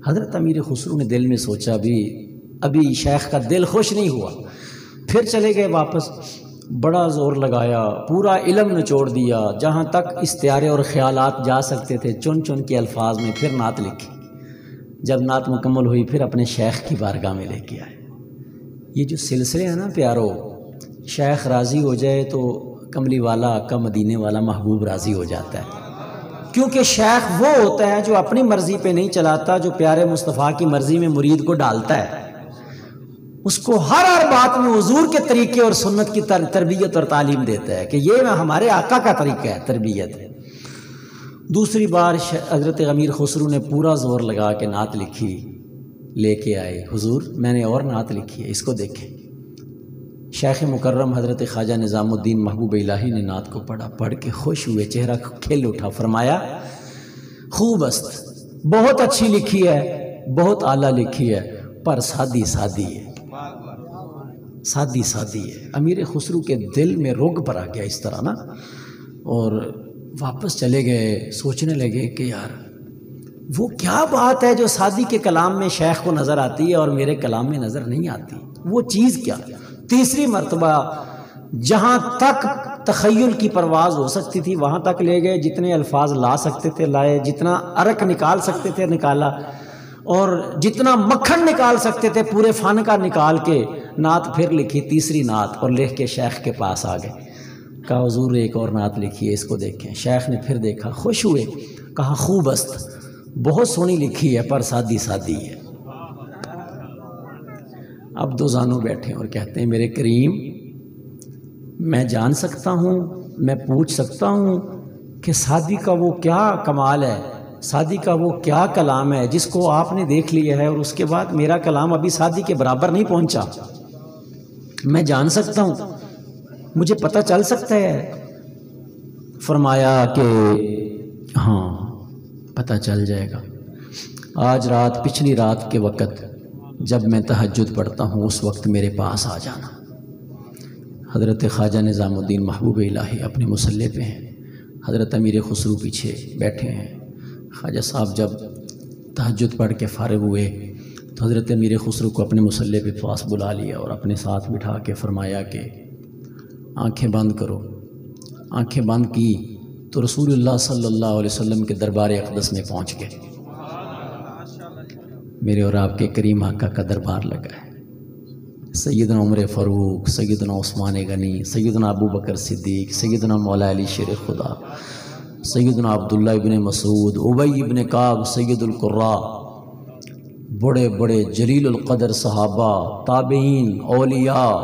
حضرت امیر خسرو نے دل میں سوچا ابھی شیخ کا دل خوش نہیں ہوا، پھر چلے گئے واپس، بڑا زور لگایا، پورا علم نچوڑ دیا، جہاں تک استعارے اور خیالات جا سکتے تھے چن چن کے الفاظ میں پھر نعت لکھی۔ جب نعت مکمل ہوئی پھر اپنے شیخ کی بارگاہ میں لے کے آئے۔ یہ جو سلسلے ہیں نا پیارو، شیخ راضی ہو جائے تو کملی والا آقا مدینے والا محبوب راضی ہو جاتا ہے، کیونکہ شیخ وہ ہوتا ہے جو اپنی مرضی پہ نہیں چلاتا، جو پیارے مصطفیٰ کی مرضی میں مرید کو ڈالتا ہے، اس کو ہر بات میں حضور کے طریقے اور سنت کی تربیت اور تعلیم دیتا ہے کہ یہ ہمارے آقا کا طریقہ ہے، تربیت ہے۔ دوسری بار حضرت امیر خسرو نے پورا زور لگا کے نعت لکھی، لے کے آئے، حضور میں نے اور نعت لکھی ہے، اس کو دیکھیں۔ شیخ مکرم حضرت خواجہ نظام الدین محبوب الہی نے نعت کو پڑھا، پڑھ کے خوش ہوئے، چہرہ کھل اٹھا، فرمایا خوب است، بہت اچھی لکھی ہے، بہت اعلیٰ لکھی ہے، پر سادی سادی ہے، سادی سادی ہے۔ امیر خسرو کے دل میں رگ پر آ گیا اس طرح نا، اور واپس چلے گئے، سوچنے لگے کہ یار وہ کیا بات ہے جو سادی کے کلام میں شیخ کو نظر آتی ہے اور میرے کلام میں نظر نہیں آتی، وہ چیز کیا؟ تیسری مرتبہ جہاں تک تخیل کی پرواز ہو سکتی تھی وہاں تک لے گئے، جتنے الفاظ لا سکتے تھے لائے، جتنا عرق نکال سکتے تھے نکالا، اور جتنا مکھن نکال سکتے تھے پورے فن کا نکال کے نعت پھر لکھی، تیسری نعت، اور لکھ کے شیخ کے پاس آ گئے، کہا حضور ایک اور نعت لکھی ہے، اس کو دیکھیں۔ شیخ نے پھر دیکھا، خوش ہوئے، کہا خوب است، بہت سونی لکھی ہے پر سادی سادی ہے۔ اب دو زانو بیٹھے اور کہتے ہیں میرے کریم، میں جان سکتا ہوں، میں پوچھ سکتا ہوں کہ سادی کا وہ کیا کمال ہے، سادی کا وہ کیا کلام ہے جس کو آپ نے دیکھ لیا ہے، اور اس کے بعد میرا کلام ابھی سادی کے برابر نہیں پہنچا، میں جان سکتا ہوں، مجھے پتہ چل سکتا ہے؟ فرمایا کہ ہاں پتہ چل جائے گا، آج رات، پچھلی رات کے وقت جب میں تہجد پڑھتا ہوں اس وقت میرے پاس آ جانا۔ حضرت خواجہ نظام الدین محبوب الہی اپنے مصلی پہ ہیں، حضرت امیر خسرو پیچھے بیٹھے ہیں۔ خواجہ صاحب جب تہجد پڑھ کے فارغ ہوئے تو حضرت امیر خسرو کو اپنے مصلی پہ پاس بلا لیا اور اپنے ساتھ بٹھا کے فرمایا کہ آنکھیں بند کرو۔ آنکھیں بند کی تو رسول اللہ صلی اللہ علیہ وسلم کے دربار اقدس میں پہنچ گئے۔ میرے اور آپ کے کریم آقا کا دربار لگا ہے۔ سیدنا عمر فاروق، سیدنا عثمان غنی، سیدنا ابو بکر صدیق، سیدنا مولا علی شیر خدا، سیدنا عبداللہ ابن مسعود، ابی ابن کعب، سید القراء، بڑے بڑے جلیل القدر صحابہ، تابعین، اولیاء،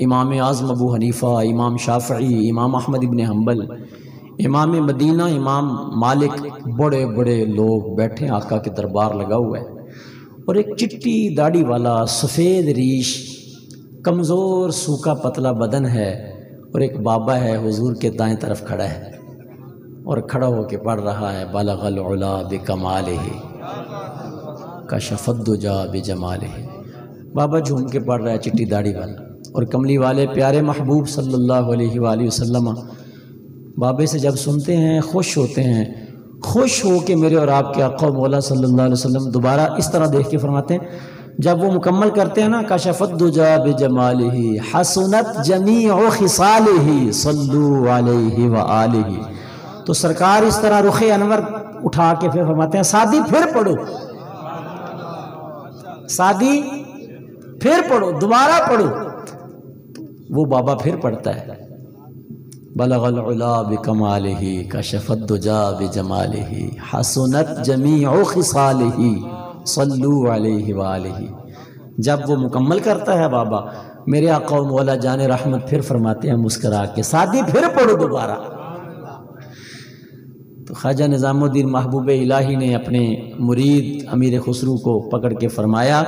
امام اعظم ابو حنیفہ، امام شافعی، امام احمد ابن حنبل، امام مدینہ، امام مالک، بڑے بڑے لوگ بیٹھے، آقا کے دربار لگا ہوا ہے۔ اور ایک چٹی داڑھی والا، سفید ریش، کمزور سوکھا پتلا بدن ہے، اور ایک بابا ہے حضور کے دائیں طرف کھڑا ہے اور کھڑا ہو کے پڑھ رہا ہے بلغ العلا بکمالہ کشف الدجا بجمالہ۔ بابا جھوم کے پڑھ رہا ہے، چٹی داڑھی والا، اور کملی والے پیارے محبوب صلی اللہ علیہ وآلہ وسلم بابے سے جب سنتے ہیں خوش ہوتے ہیں، خوش ہو کے میرے اور آپ کے آقا مولا صلی اللہ علیہ وسلم دوبارہ اس طرح دیکھ کے فرماتے ہیں، جب وہ مکمل کرتے ہیں نا کشف الدجا بجمالہ حسنت جمیع خصالہ صلو علیہ وآلہ، تو سرکار اس طرح رخ انور اٹھا کے پھر فرماتے ہیں سادی پھر پڑھو، سادی پھر پڑھو، دوبارہ پڑھو۔ وہ بابا پھر پڑھتا ہے بلغ العلا بکمالہ کشف الدجا بجمالہ حسنت جمیع خصالہ صلو علیہ وآلہ۔ جب وہ مکمل کرتا ہے بابا، میرے آقا و مولا جان رحمت پھر فرماتے ہیں مسکرا کے سادی پھر پڑھو دوبارہ۔ تو خواجہ نظام الدین محبوب الہی نے اپنے مرید امیر خسرو کو پکڑ کے فرمایا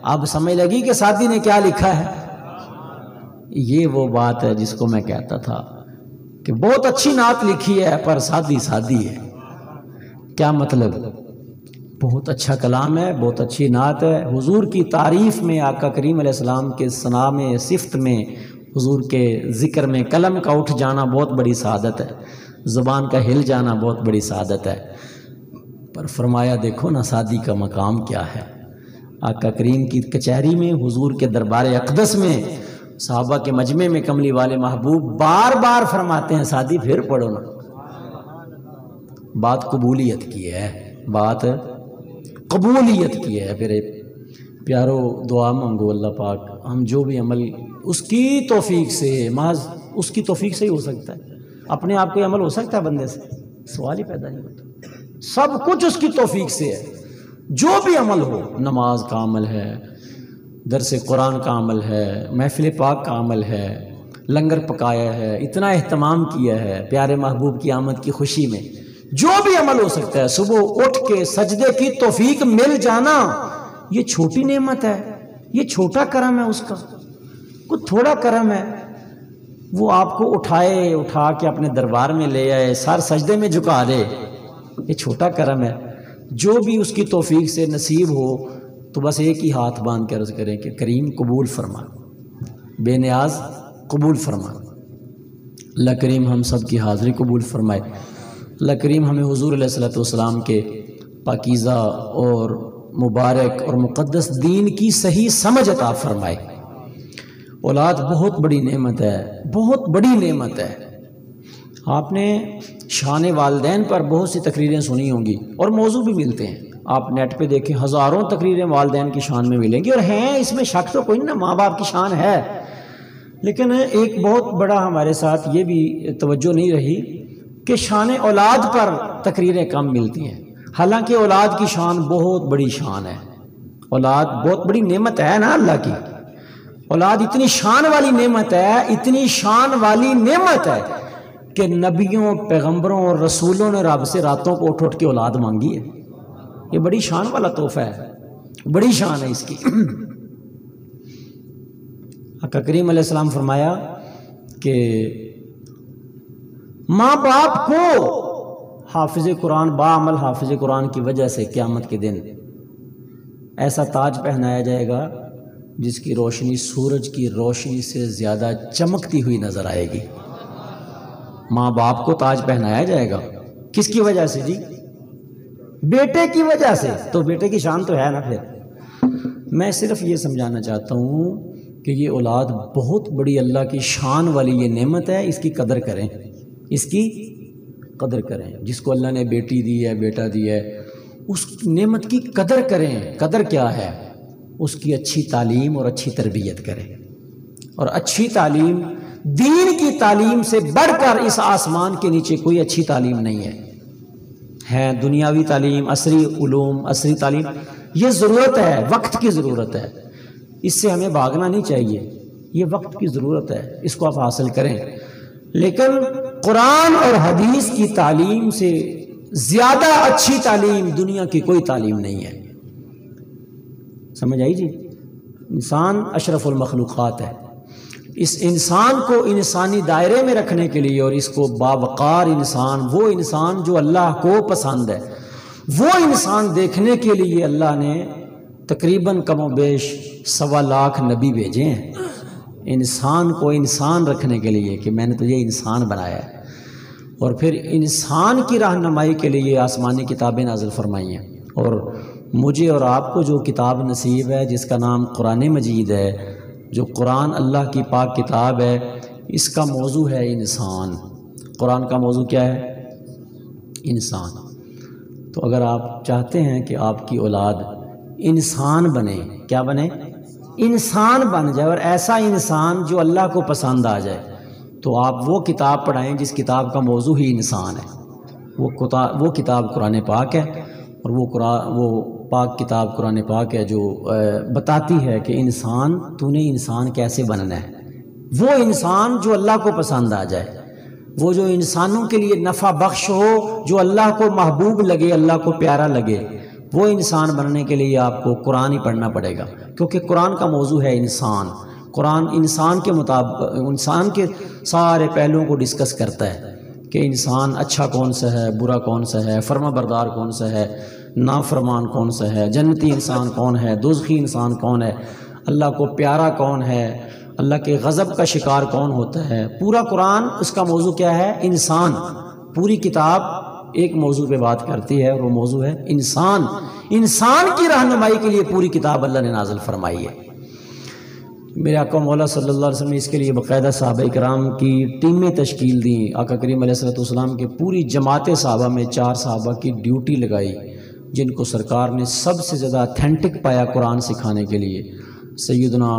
اب سمجھ لگی کہ سادی نے کیا لکھا ہے؟ یہ وہ بات ہے جس کو میں کہتا تھا کہ بہت اچھی نعت لکھی ہے پر سادی سادی ہے۔ کیا مطلب؟ بہت اچھا کلام ہے، بہت اچھی نعت ہے، حضور کی تعریف میں، آقا کریم علیہ السلام کے ثنا میں، صفت میں، حضور کے ذکر میں قلم کا اٹھ جانا بہت بڑی سعادت ہے، زبان کا ہل جانا بہت بڑی سعادت ہے، پر فرمایا دیکھو نا سادی کا مقام کیا ہے. آقا کریم کی کچہری میں، حضور کے دربار اقدس میں، صحابہ کے مجمع میں کملی والے محبوب بار بار فرماتے ہیں سادی پھر پڑھو نا. بات قبولیت کی ہے، بات قبولیت کی ہے. پھر پیارو دعا مانگو اللہ پاک ہم جو بھی عمل اس کی توفیق سے، محض اس کی توفیق سے ہی ہو سکتا ہے. اپنے آپ کو عمل ہو سکتا ہے بندے سے؟ سوال ہی پیدا نہیں ہوتا. سب کچھ اس کی توفیق سے ہے. جو بھی عمل ہو، نماز کا عمل ہے، درس قرآن کا عمل ہے، محفل پاک کا عمل ہے، لنگر پکایا ہے، اتنا اہتمام کیا ہے پیارے محبوب کی آمد کی خوشی میں، جو بھی عمل ہو سکتا ہے. صبح اٹھ کے سجدے کی توفیق مل جانا یہ چھوٹی نعمت ہے، یہ چھوٹا کرم ہے. اس کا کچھ تھوڑا کرم ہے. وہ آپ کو اٹھا کے اپنے دربار میں لے آئے، سر سجدے میں جھکا دے، یہ چھوٹا کرم ہے. جو بھی اس کی توفیق سے نصیب ہو تو بس ایک ہی ہاتھ باندھ کے عرض کریں کہ کریم قبول فرما، بے نیاز قبول فرما. اللہ کریم ہم سب کی حاضری قبول فرمائے. اللہ کریم ہمیں حضور علیہ الصلوۃ والسلام کے پاکیزہ اور مبارک اور مقدس دین کی صحیح سمجھ عطا فرمائے. اولاد بہت بڑی نعمت ہے، بہت بڑی نعمت ہے. آپ نے شان والدین پر بہت سی تقریریں سنی ہوں گی اور موضوع بھی ملتے ہیں. آپ نیٹ پہ دیکھیں ہزاروں تقریریں والدین کی شان میں ملیں گی، اور ہیں اس میں شک تو کوئی نہیں، ماں باپ کی شان ہے. لیکن ایک بہت بڑا ہمارے ساتھ یہ بھی توجہ نہیں رہی کہ شان اولاد پر تقریریں کم ملتی ہیں، حالانکہ اولاد کی شان بہت بڑی شان ہے. اولاد بہت بڑی نعمت ہے نا اللہ کی. اولاد اتنی شان والی نعمت ہے، اتنی شان والی نعمت ہے کہ نبیوں، پیغمبروں اور رسولوں نے رب سے راتوں کو اٹھ کے اولاد مانگی ہے. یہ بڑی شان والا تحفہ ہے، بڑی شان ہے اس کی. آقا کریم علیہ السلام فرمایا کہ ماں باپ کو حافظ قرآن، باعمل حافظ قرآن کی وجہ سے قیامت کے دن ایسا تاج پہنایا جائے گا جس کی روشنی سورج کی روشنی سے زیادہ چمکتی ہوئی نظر آئے گی. ماں باپ کو تاج پہنایا جائے گا. کس کی وجہ سے جی؟ بیٹے کی وجہ سے. تو بیٹے کی شان تو ہے نا. پھر میں صرف یہ سمجھانا چاہتا ہوں کہ یہ اولاد بہت بڑی اللہ کی شان والی یہ نعمت ہے. اس کی قدر کریں، اس کی قدر کریں. جس کو اللہ نے بیٹی دی ہے، بیٹا دیا ہے، اس نعمت کی قدر کریں. قدر کیا ہے؟ اس کی اچھی تعلیم اور اچھی تربیت کریں. اور اچھی تعلیم، دین کی تعلیم سے بڑھ کر اس آسمان کے نیچے کوئی اچھی تعلیم نہیں ہے. دنیاوی تعلیم، عصری علوم، عصری تعلیم، یہ ضرورت ہے، وقت کی ضرورت ہے. اس سے ہمیں بھاگنا نہیں چاہیے. یہ وقت کی ضرورت ہے، اس کو آپ حاصل کریں. لیکن قرآن اور حدیث کی تعلیم سے زیادہ اچھی تعلیم دنیا کی کوئی تعلیم نہیں ہے. سمجھ آئی جی؟ انسان اشرف المخلوقات ہے. اس انسان کو انسانی دائرے میں رکھنے کے لیے اور اس کو باوقار انسان، وہ انسان جو اللہ کو پسند ہے، وہ انسان دیکھنے کے لیے اللہ نے تقریباً کم و بیش 1.25 لاکھ نبی بھیجے ہیں. انسان کو انسان رکھنے کے لیے کہ میں نے تجھے انسان بنایا ہے. اور پھر انسان کی رہنمائی کے لیے آسمانی کتابیں نازل فرمائی ہیں. اور مجھے اور آپ کو جو کتاب نصیب ہے جس کا نام قرآن مجید ہے، جو قرآن اللہ کی پاک کتاب ہے، اس کا موضوع ہے انسان. قرآن کا موضوع کیا ہے؟ انسان. تو اگر آپ چاہتے ہیں کہ آپ کی اولاد انسان بنے، کیا بنے؟ انسان بن جائے، اور ایسا انسان جو اللہ کو پسند آ جائے، تو آپ وہ کتاب پڑھائیں جس کتاب کا موضوع ہی انسان ہے. وہ کتاب قرآن پاک ہے. اور وہ پاک کتاب قرآن پاک ہے جو بتاتی ہے کہ انسان، تو نے انسان کیسے بننا ہے. وہ انسان جو اللہ کو پسند آ جائے، وہ جو انسانوں کے لیے نفع بخش ہو، جو اللہ کو محبوب لگے، اللہ کو پیارا لگے، وہ انسان بننے کے لیے آپ کو قرآن ہی پڑھنا پڑے گا. کیونکہ قرآن کا موضوع ہے انسان. قرآن انسان کے مطابق انسان کے سارے پہلوؤں کو ڈسکس کرتا ہے کہ انسان اچھا کون سا ہے، برا کون سا ہے، فرما بردار کون سا ہے، نافرمان کون سا ہے، جنتی انسان کون ہے، دوزخی انسان کون ہے، اللہ کو پیارا کون ہے، اللہ کے غضب کا شکار کون ہوتا ہے. پورا قرآن اس کا موضوع کیا ہے؟ انسان. پوری کتاب ایک موضوع پہ بات کرتی ہے، اور وہ موضوع ہے انسان کی رہنمائی کے لیے پوری کتاب اللہ نے نازل فرمائی ہے۔ میرے آقا مولا صلی اللہ علیہ وسلم نے اس کے لیے باقاعدہ صحابہ کرام کی ٹیمیں تشکیل دیں۔ آقا کریم علیہ السلام کے پوری جماعت صحابہ میں 4 صحابہ کی ڈیوٹی لگائی، جن کو سرکار نے سب سے زیادہ اتھینٹک پایا قرآن سکھانے کے لیے۔ سیدنا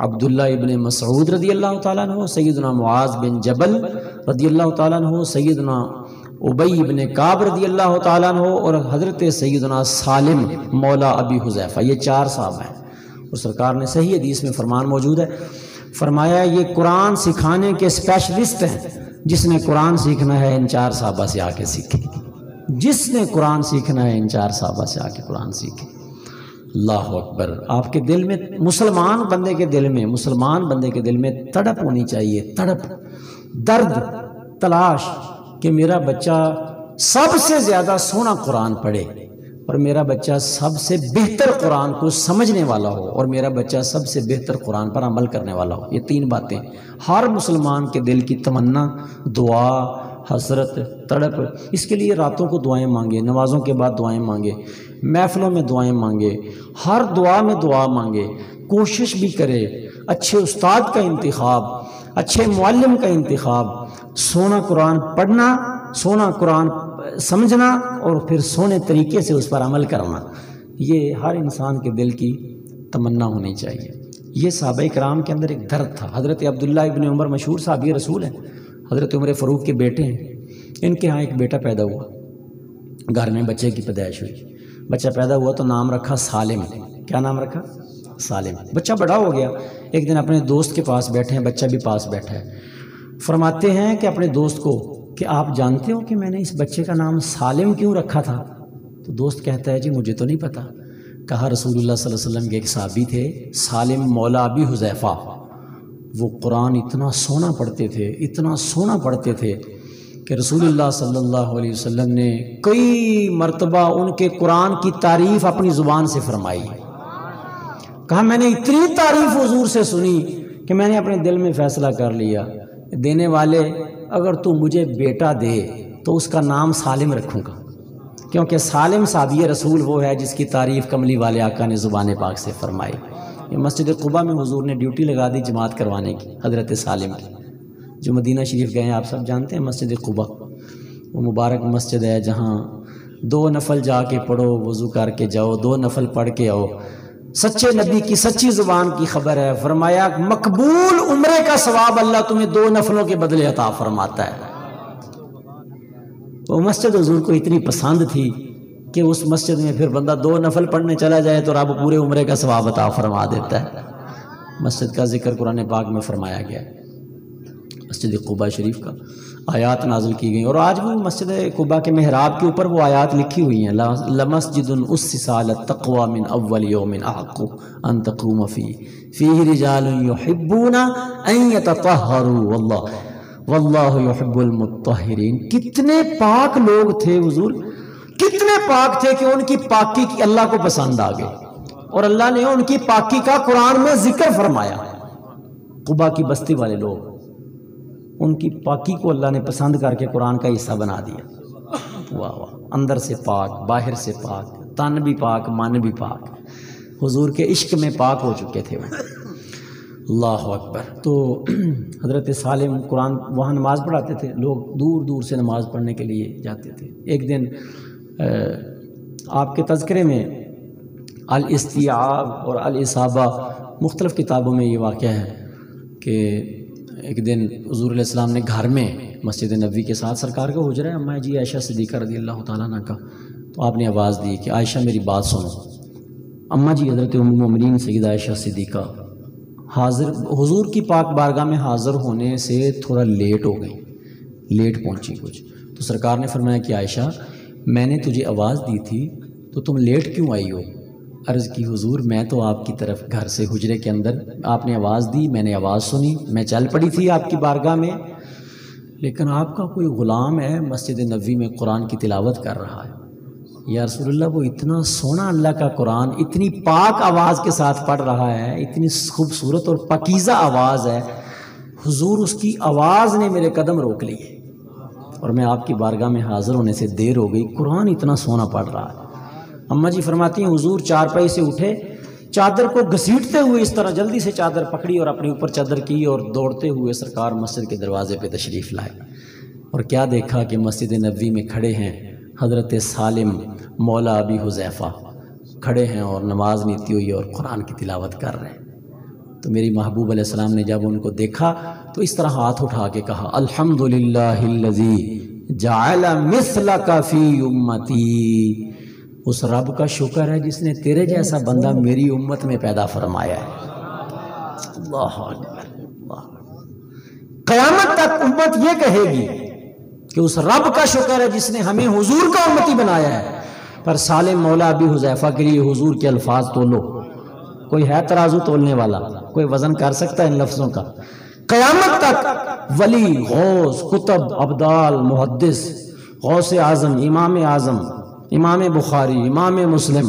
عبداللہ ابن مسعود رضی اللہ تعالیٰ عنہ، سیدنا معاذ بن جبل رضی اللہ تعالیٰ عنہ، سیدنا ابی ابن کعب رضی اللہ تعالیٰ عنہ، اور حضرت سیدنا سالم مولا ابی حذیفہ، یہ 4 صحابہ ہیں۔ اور سرکار نے صحیح حدیث میں فرمان موجود ہے، فرمایا یہ قرآن سکھانے کے اسپیشلسٹ ہیں، جس نے قرآن سیکھنا ہے ان 4 صحابہ سے آ کے سیکھے، جس نے قرآن سیکھنا ہے ان 4 صحابہ سے آ کے قرآن سیکھے۔ اللہ اکبر۔ آپ کے دل میں، مسلمان بندے کے دل میں تڑپ ہونی چاہیے، تڑپ، درد، تلاش کہ میرا بچہ سب سے زیادہ سونا قرآن پڑھے، اور میرا بچہ سب سے بہتر قرآن کو سمجھنے والا ہو، اور میرا بچہ سب سے بہتر قرآن پر عمل کرنے والا ہو۔ یہ 3 باتیں ہر مسلمان کے دل کی تمنا، دعا، حسرت، تڑپ۔ اس کے لیے راتوں کو دعائیں مانگے، نمازوں کے بعد دعائیں مانگے، محفلوں میں دعائیں مانگے، ہر دعا میں دعا مانگے، کوشش بھی کرے، اچھے استاد کا انتخاب، اچھے معلم کا انتخاب، سونا قرآن پڑھنا، سونا قرآن سمجھنا، اور پھر سونے طریقے سے اس پر عمل کرنا، یہ ہر انسان کے دل کی تمنا ہونی چاہیے۔ یہ صحابہ کرام کے اندر ایک درد تھا۔ حضرت عبداللہ ابن عمر مشہور صحابی رسول ہیں، حضرت عمر فاروق کے بیٹے ہیں۔ ان کے ہاں ایک بیٹا پیدا ہوا، گھر میں بچے کی پیدائش ہوئی، بچہ پیدا ہوا تو نام رکھا سالم۔ کیا نام رکھا؟ سالم۔ بچہ بڑا ہو گیا، ایک دن اپنے دوست کے پاس بیٹھے ہیں، بچہ بھی پاس بیٹھا ہے، فرماتے ہیں کہ اپنے دوست کو کہ آپ جانتے ہو کہ میں نے اس بچے کا نام سالم کیوں رکھا تھا؟ تو دوست کہتا ہے جی مجھے تو نہیں پتا۔ کہا رسول اللہ صلی اللہ علیہ وسلم کے ایک صحابی تھے، سالم مولا ابی حذیفہ، وہ قرآن اتنا سونا پڑھتے تھے، اتنا سونا پڑھتے تھے کہ رسول اللہ صلی اللہ علیہ وسلم نے کئی مرتبہ ان کے قرآن کی تعریف اپنی زبان سے فرمائی۔ کہا میں نے اتنی تعریف حضور سے سنی کہ میں نے اپنے دل میں فیصلہ کر لیا، دینے والے اگر تو مجھے بیٹا دے تو اس کا نام سالم رکھوں گا، کیونکہ سالم صحابی رسول وہ ہے جس کی تعریف کملی والے آقا نے زبان پاک سے فرمائی۔ یہ مسجد قباء میں حضور نے ڈیوٹی لگا دی جماعت کروانے کی، حضرت سالم کی، جو مدینہ شریف گئے ہیں، آپ سب جانتے ہیں مسجد قباء، وہ مبارک مسجد ہے جہاں 2 نفل جا کے پڑھو، وضو کر کے جاؤ، 2 نفل پڑھ کے آؤ۔ سچے نبی کی سچی زبان کی خبر ہے، فرمایا مقبول عمرے کا ثواب اللہ تمہیں 2 نفلوں کے بدلے عطا فرماتا ہے۔ وہ مسجد حضور کو اتنی پسند تھی کہ اس مسجد میں پھر بندہ 2 نفل پڑھنے چلا جائے تو رب پورے عمرے کا ثواب عطا فرما دیتا ہے۔ مسجد کا ذکر قرآن پاک میں فرمایا گیا ہے، مسجد قباء شریف کا آیات نازل کی گئی، اور آج بھی مسجد قباء کے محراب کے اوپر وہ آیات لکھی ہوئی ہیں، لمسجد اسس علی التقوی من اول یوم احق ان تقوم فیہ رجال یحبون ان یتطہروا واللہ یحب المطہرین۔ کتنے پاک لوگ تھے حضور، کتنے پاک تھے کہ ان کی پاکی کی اللہ کو پسند آ گئے، اور اللہ نے ان کی پاکی کا قرآن میں ذکر فرمایا۔ قباء کی بستی والے لوگ، ان کی پاکی کو اللہ نے پسند کر کے قرآن کا حصہ بنا دیا۔ واہ واہ، اندر سے پاک، باہر سے پاک، تن بھی پاک، من بھی پاک، حضور کے عشق میں پاک ہو چکے تھے وہ۔ اللہ اکبر۔ تو حضرت سالم قرآن وہاں نماز پڑھاتے تھے، لوگ دور دور سے نماز پڑھنے کے لیے جاتے تھے۔ ایک دن آپ کے تذکرے میں الاستیعاب اور الاصابہ مختلف کتابوں میں یہ واقعہ ہے کہ ایک دن حضور علیہ السلام نے گھر میں مسجد نبوی کے ساتھ سرکار کا حجرہ ہے، اماں جی عائشہ صدیقہ رضی اللہ تعالیٰ عنہ کا، تو آپ نے آواز دی کہ عائشہ میری بات سنو۔ اماں جی حضرت ام المومنین سیدہ عائشہ صدیقہ حاضر حضور کی پاک بارگاہ میں حاضر ہونے سے تھوڑا لیٹ ہو گئی، لیٹ پہنچی کچھ، تو سرکار نے فرمایا کہ عائشہ میں نے تجھے آواز دی تھی تو تم لیٹ کیوں آئی ہو؟ عرض کی حضور میں تو آپ کی طرف گھر سے حجرے کے اندر آپ نے آواز دی، میں نے آواز سنی، میں چل پڑی تھی آپ کی بارگاہ میں، لیکن آپ کا کوئی غلام ہے مسجد نبوی میں قرآن کی تلاوت کر رہا ہے۔ یا رسول اللہ وہ اتنا سونا اللہ کا قرآن اتنی پاک آواز کے ساتھ پڑھ رہا ہے، اتنی خوبصورت اور پاکیزہ آواز ہے، حضور اس کی آواز نے میرے قدم روک لیے، اور میں آپ کی بارگاہ میں حاضر ہونے سے دیر ہو گئی، قرآن اتنا سونا پڑھ رہا ہے۔ اماں جی فرماتی ہیں حضور چارپائی سے اٹھے، چادر کو گھسیٹتے ہوئے اس طرح جلدی سے چادر پکڑی اور اپنے اوپر چادر کی اور دوڑتے ہوئے سرکار مسجد کے دروازے پہ تشریف لائے، اور کیا دیکھا کہ مسجد نبوی میں کھڑے ہیں حضرت سالم مولا ابی حذیفہ کھڑے ہیں اور نماز نیتی ہوئی اور قرآن کی تلاوت کر رہے ہیں۔ تو میری محبوب علیہ السلام نے جب ان کو دیکھا تو اس طرح ہاتھ اٹھا کے کہا الحمدللہ الذی جعل مثلک فی امتی، اس رب کا شکر ہے جس نے تیرے جیسا بندہ میری امت میں پیدا فرمایا ہے۔ اللہ اکبر، اللہ۔ قیامت تک امت یہ کہے گی کہ اس رب کا شکر ہے جس نے ہمیں حضور کا امتی بنایا ہے۔ پر سالم مولا ابی حذیفہ کے لیے حضور کے الفاظ تولو، کوئی ہے ترازو تولنے والا؟ کوئی وزن کر سکتا ہے ان لفظوں کا؟ قیامت تک ولی، غوث، کتب، ابدال، محدث، غوث اعظم، امام بخاری، امام مسلم،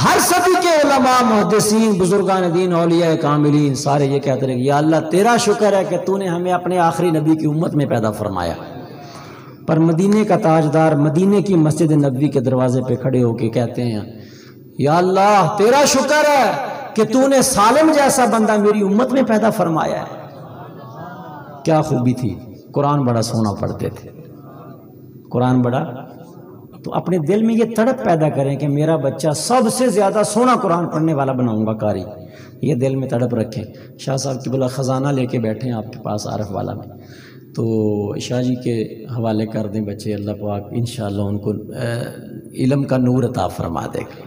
ہر صدی کے علماء، محدثین، بزرگان دین، اولیاء کاملین، سارے یہ کہتے رہے یا اللہ تیرا شکر ہے کہ تو نے ہمیں اپنے آخری نبی کی امت میں پیدا فرمایا۔ پر مدینے کا تاجدار مدینے کی مسجد نبوی کے دروازے پہ کھڑے ہو کے کہتے ہیں یا اللہ تیرا شکر ہے کہ تو نے سالم جیسا بندہ میری امت میں پیدا فرمایا ہے۔ کیا خوبی تھی، قرآن بڑا سونا پڑھتے تھے، قرآن بڑا۔ تو اپنے دل میں یہ تڑپ پیدا کریں کہ میرا بچہ سب سے زیادہ سونا قرآن پڑھنے والا بناؤں گا قاری، یہ دل میں تڑپ رکھیں۔ شاہ صاحب کی بلا خزانہ لے کے بیٹھے ہیں آپ کے پاس عارف والا میں، تو شاہ جی کے حوالے کر دیں بچے، اللہ پاک انشاءاللہ ان کو علم کا نور عطا فرما دے گا۔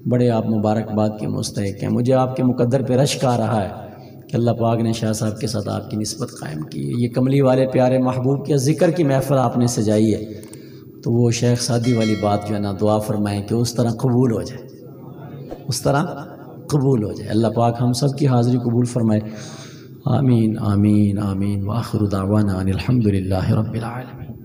بڑے آپ مبارکباد کے مستحق ہیں، مجھے آپ کے مقدر پہ رشک آ رہا ہے کہ اللہ پاک نے شاہ صاحب کے ساتھ آپ کی نسبت قائم کی ہے۔ یہ کملی والے پیارے محبوب کے ذکر کی محفل آپ نے سجائی ہے، تو وہ شیخ سعدی والی بات جو ہے نا دعا فرمائیں کہ اس طرح قبول ہو جائے، اس طرح قبول ہو جائے۔ اللہ پاک ہم سب کی حاضری قبول فرمائے، آمین آمین آمین۔ وآخر دعوانا ان الحمد للہ رب العالمین۔